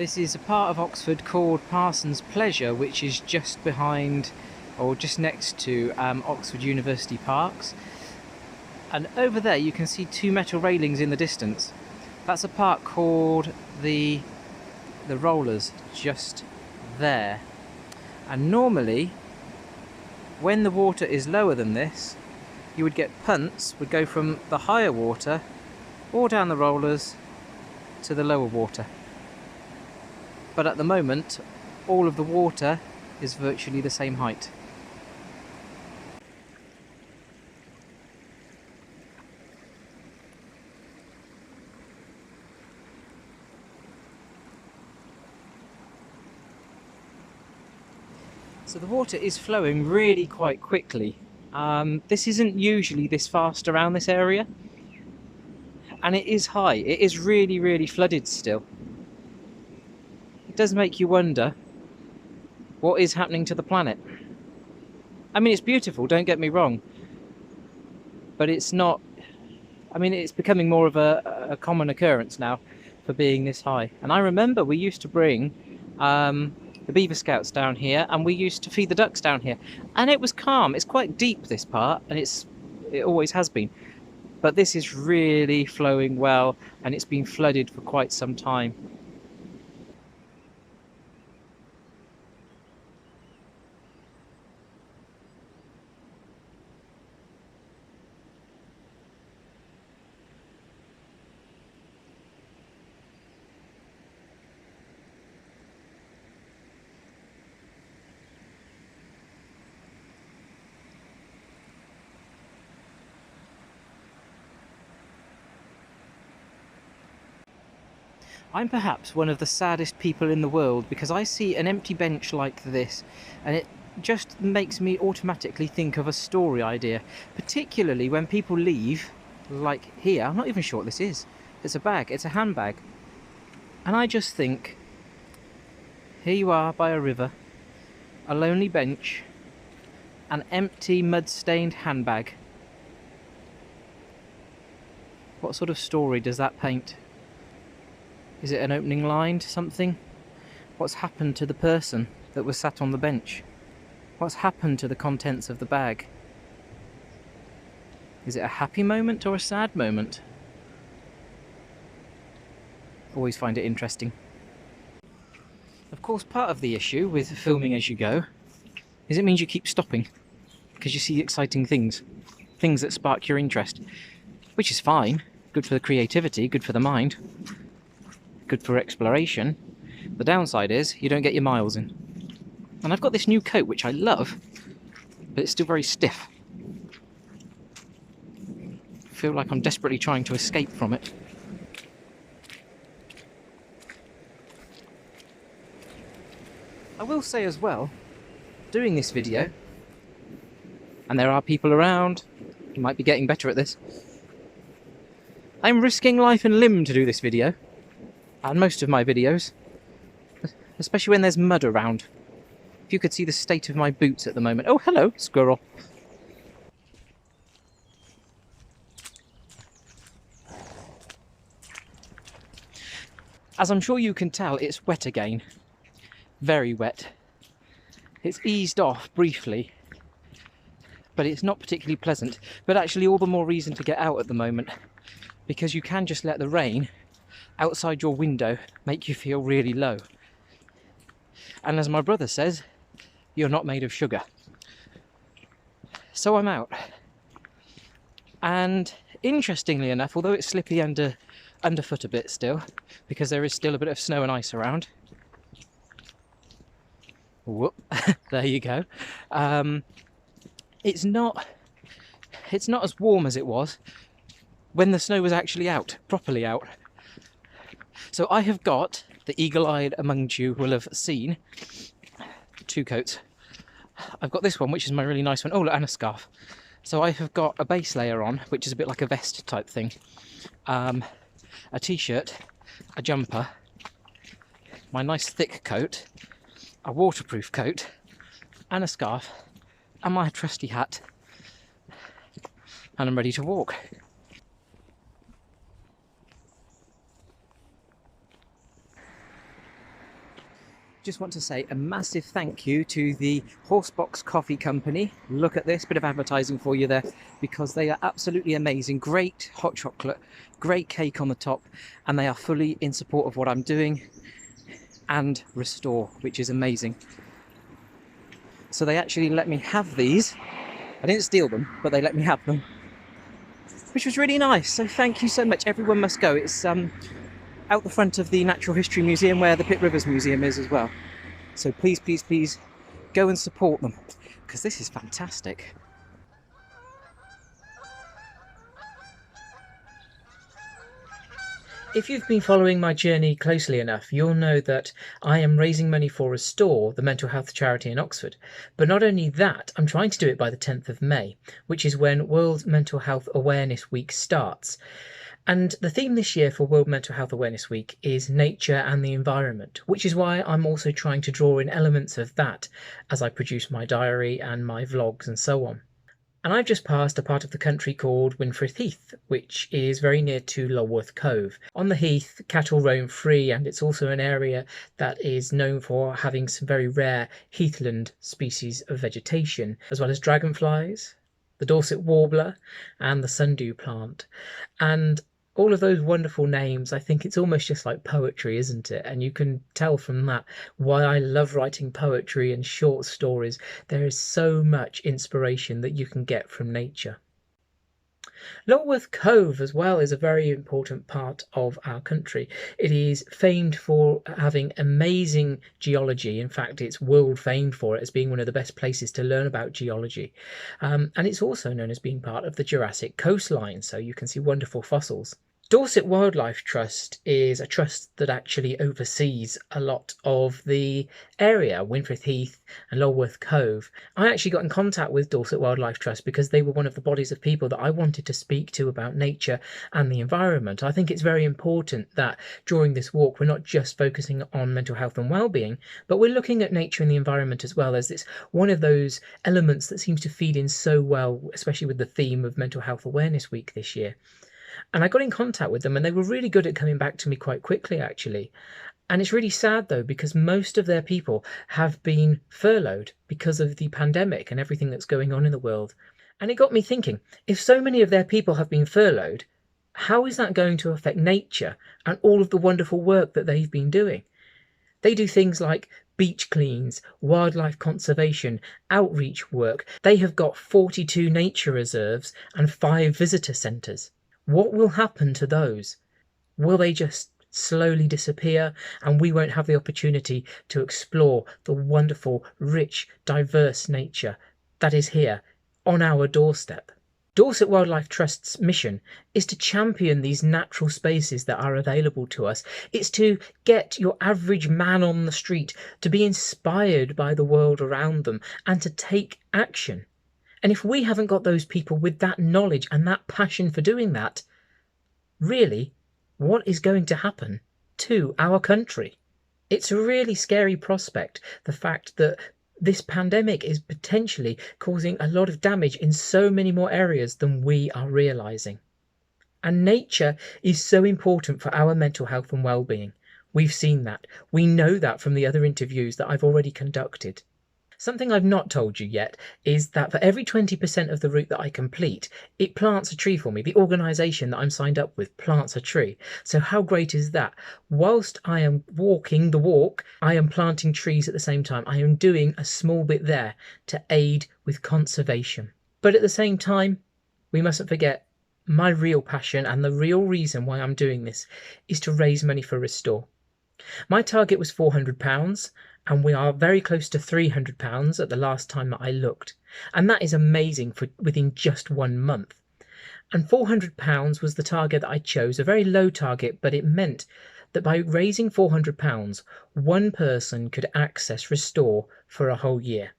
This is a part of Oxford called Parsons Pleasure, which is just behind, or just next to, Oxford University Parks. And over there you can see two metal railings in the distance. That's a park called the Rollers, just there. And normally, when the water is lower than this, you would get punts, would go from the higher water, or down the rollers, to the lower water. But at the moment, all of the water is virtually the same height. So the water is flowing really quite quickly. This isn't usually this fast around this area. And it is high. It is really, really flooded still. It does make you wonder what is happening to the planet. I mean, it's beautiful, don't get me wrong. But it's not... I mean, it's becoming more of a common occurrence now for being this high. And I remember we used to bring the Beaver Scouts down here, and we used to feed the ducks down here. And it was calm. It's quite deep, this part, and it always has been. But this is really flowing well, and it's been flooded for quite some time. I'm perhaps one of the saddest people in the world because I see an empty bench like this and it just makes me automatically think of a story idea, particularly when people leave, like here. I'm not even sure what this is. It's a bag, it's a handbag. And I just think, here you are by a river, a lonely bench, an empty mud-stained handbag. What sort of story does that paint? Is it an opening line to something? What's happened to the person that was sat on the bench? What's happened to the contents of the bag? Is it a happy moment or a sad moment? Always find it interesting. Of course, part of the issue with filming as you go is it means you keep stopping because you see exciting things that spark your interest, which is fine. Good for the creativity, good for the mind. Good for exploration. The downside is you don't get your miles in. And I've got this new coat which I love, but it's still very stiff. I feel like I'm desperately trying to escape from it. I will say as well, doing this video, and there are people around who might be getting better at this, I'm risking life and limb to do this video. And most of my videos, especially when there's mud around. If you could see the state of my boots at the moment. Oh, hello, squirrel. As I'm sure you can tell, it's wet again. Very wet. It's eased off briefly, but it's not particularly pleasant. But actually all the more reason to get out at the moment, because you can just let the rain outside your window make you feel really low. And as my brother says, you're not made of sugar. So I'm out. And interestingly enough, although it's slippy underfoot a bit still, because there is still a bit of snow and ice around. Whoop, there you go. It's not as warm as it was when the snow was actually out, properly out. So I have got, the eagle-eyed amongst you will have seen, two coats. I've got this one, which is my really nice one. Oh, look, and a scarf. So I have got a base layer on, which is a bit like a vest type thing. A t-shirt, a jumper, my nice thick coat, a waterproof coat, and a scarf, and my trusty hat. And I'm ready to walk. Just want to say a massive thank you to the Horsebox Coffee Company. Look at this, bit of advertising for you there, because they are absolutely amazing. Great hot chocolate, great cake on the top, and they are fully in support of what I'm doing and Restore, which is amazing. So they actually let me have these. I didn't steal them, but they let me have them, which was really nice. So thank you so much. Everyone must go. It's out the front of the Natural History Museum, where the Pitt Rivers Museum is as well. So please, please, please go and support them, because this is fantastic. If you've been following my journey closely enough, you'll know that I am raising money for Restore, the mental health charity in Oxford. But not only that, I'm trying to do it by the 10th of May, which is when World Mental Health Awareness Week starts. And the theme this year for World Mental Health Awareness Week is nature and the environment, which is why I'm also trying to draw in elements of that as I produce my diary and my vlogs and so on. And I've just passed a part of the country called Winfrith Heath, which is very near to Lulworth Cove. On the heath, cattle roam free, and it's also an area that is known for having some very rare heathland species of vegetation, as well as dragonflies, the Dorset warbler, and the sundew plant. And all of those wonderful names, I think it's almost just like poetry, isn't it? And you can tell from that why I love writing poetry and short stories. There is so much inspiration that you can get from nature. Lulworth Cove as well is a very important part of our country. It is famed for having amazing geology. In fact, it's world famed for it as being one of the best places to learn about geology. And it's also known as being part of the Jurassic coastline, so you can see wonderful fossils. Dorset Wildlife Trust is a trust that actually oversees a lot of the area, Winfrith Heath and Lulworth Cove. I actually got in contact with Dorset Wildlife Trust because they were one of the bodies of people that I wanted to speak to about nature and the environment. I think it's very important that during this walk we're not just focusing on mental health and well-being, but we're looking at nature and the environment as well, as it's one of those elements that seems to feed in so well, especially with the theme of Mental Health Awareness Week this year. And I got in contact with them, and they were really good at coming back to me quite quickly, actually. And it's really sad, though, because most of their people have been furloughed because of the pandemic and everything that's going on in the world. And it got me thinking, if so many of their people have been furloughed, how is that going to affect nature and all of the wonderful work that they've been doing? They do things like beach cleans, wildlife conservation, outreach work. They have got 42 nature reserves and 5 visitor centres. What will happen to those? Will they just slowly disappear and we won't have the opportunity to explore the wonderful, rich, diverse nature that is here on our doorstep? Dorset Wildlife Trust's mission is to champion these natural spaces that are available to us. It's to get your average man on the street to be inspired by the world around them and to take action. And if we haven't got those people with that knowledge and that passion for doing that, really, what is going to happen to our country? It's a really scary prospect, the fact that this pandemic is potentially causing a lot of damage in so many more areas than we are realising. And nature is so important for our mental health and well-being. We've seen that. We know that from the other interviews that I've already conducted. Something I've not told you yet is that for every 20% of the route that I complete, it plants a tree for me. The organisation that I'm signed up with plants a tree. So how great is that? Whilst I am walking the walk, I am planting trees at the same time. I am doing a small bit there to aid with conservation. But at the same time, we mustn't forget my real passion and the real reason why I'm doing this is to raise money for Restore. My target was £400, and we are very close to £300 at the last time that I looked. And that is amazing for within just 1 month. And £400 was the target that I chose, a very low target, but it meant that by raising £400, one person could access Restore for a whole year.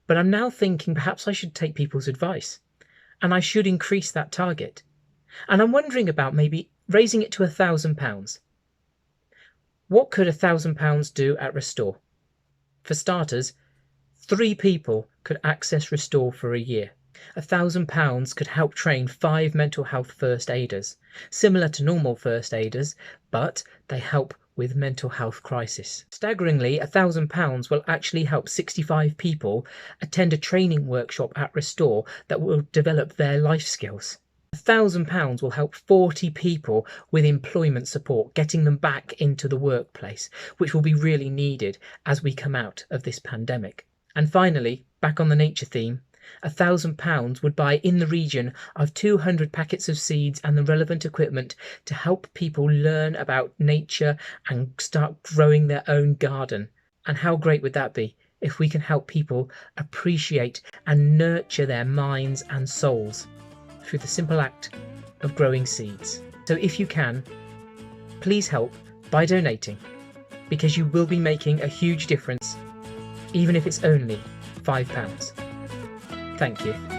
But I'm now thinking perhaps I should take people's advice, and I should increase that target. And I'm wondering about maybe raising it to £1,000. What could £1,000 do at Restore? For starters, 3 people could access Restore for a year. £1,000 could help train 5 mental health first aiders, similar to normal first aiders, but they help with mental health crisis. Staggeringly, £1,000 will actually help 65 people attend a training workshop at Restore that will develop their life skills. £1,000 will help 40 people with employment support, getting them back into the workplace, which will be really needed as we come out of this pandemic. And finally, back on the nature theme, £1,000 would buy in the region of 200 packets of seeds and the relevant equipment to help people learn about nature and start growing their own garden. And how great would that be if we can help people appreciate and nurture their minds and souls through the simple act of growing seeds. So if you can, please help by donating, because you will be making a huge difference, even if it's only £5. Thank you.